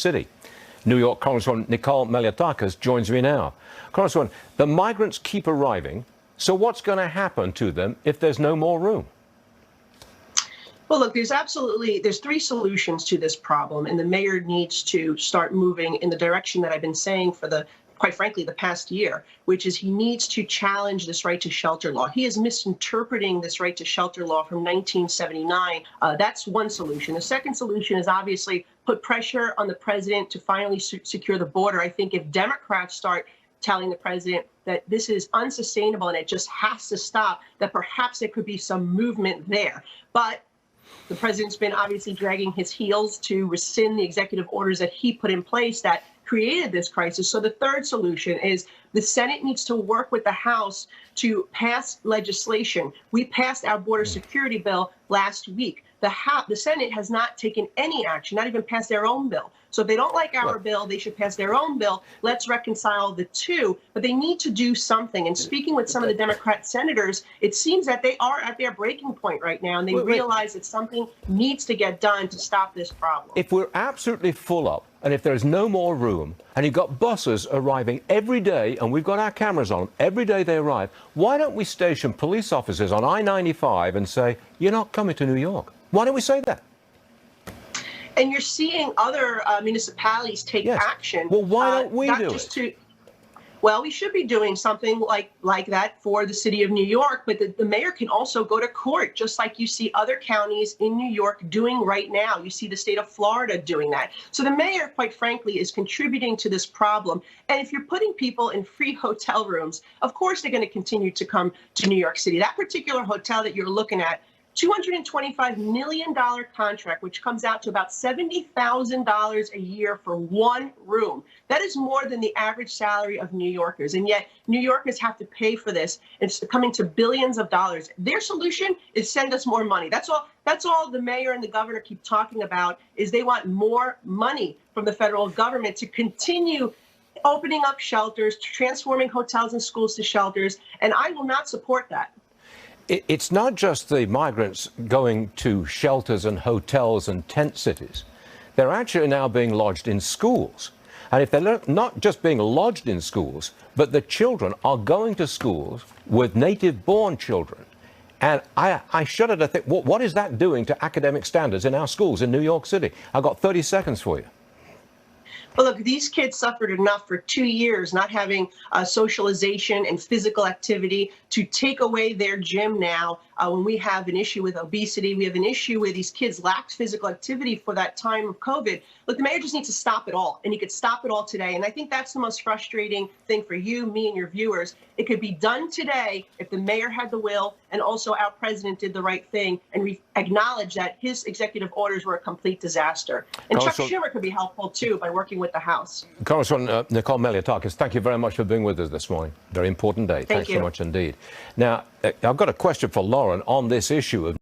City. New York Congresswoman Nicole Malliotakis joins me now. Congresswoman, the migrants keep arriving, so what's going to happen to them if there's no more room? Well, look, there's three solutions to this problem, and the mayor needs to start moving in the direction that I've been saying for quite frankly, the past year, which is he needs to challenge this right to shelter law. He is misinterpreting this right to shelter law from 1979. That's one solution. The second solution is obviously put pressure on the president to finally secure the border. I think if Democrats start telling the president that this is unsustainable and it just has to stop, that perhaps there could be some movement there. But the president's been obviously dragging his heels to rescind the executive orders that he put in place that created this crisis. So the third solution is the Senate needs to work with the House to pass legislation. We passed our border security bill last week. The Senate has not taken any action, not even passed their own bill. So if they don't like our bill, they should pass their own bill. Let's reconcile the two. But they need to do something. And speaking with some of the Democrat senators, it seems that they are at their breaking point right now. And they realize that something needs to get done to stop this problem. If we're absolutely full up, and if there's no more room, and you've got buses arriving every day, and we've got our cameras on them, every day they arrive, why don't we station police officers on I-95 and say, you're not coming to New York? Why don't we say that? And you're seeing other municipalities take action. Well, why don't we do it? Well, we should be doing something like that for the city of New York, but the mayor can also go to court, just like you see other counties in New York doing right now. You see the state of Florida doing that. So the mayor, quite frankly, is contributing to this problem. And if you're putting people in free hotel rooms, of course they're going to continue to come to New York City. That particular hotel that you're looking at, $225 million contract, which comes out to about $70,000 a year for one room. That is more than the average salary of New Yorkers. And yet New Yorkers have to pay for this. It's coming to billions of dollars. Their solution is send us more money. That's all the mayor and the governor keep talking about, is they want more money from the federal government to continue opening up shelters, transforming hotels and schools to shelters. And I will not support that. It's not just the migrants going to shelters and hotels and tent cities. They're actually now being lodged in schools. And if they're not just being lodged in schools, but the children are going to schools with native-born children. And I shudder to think, what is that doing to academic standards in our schools in New York City? I've got 30 seconds for you. Well, look, these kids suffered enough for 2 years not having socialization and physical activity to take away their gym now. When we have an issue with obesity, we have an issue where these kids lacked physical activity for that time of COVID. Look, the mayor just needs to stop it all, and he could stop it all today. And I think that's the most frustrating thing for you, me, and your viewers. It could be done today if the mayor had the will, and also our president did the right thing and we acknowledge that his executive orders were a complete disaster. And Chuck Schumer could be helpful, too, by working with the House. Congresswoman Nicole Malliotakis, thank you very much for being with us this morning. Very important day. Thanks so much indeed. Now, I've got a question for Lauren on this issue of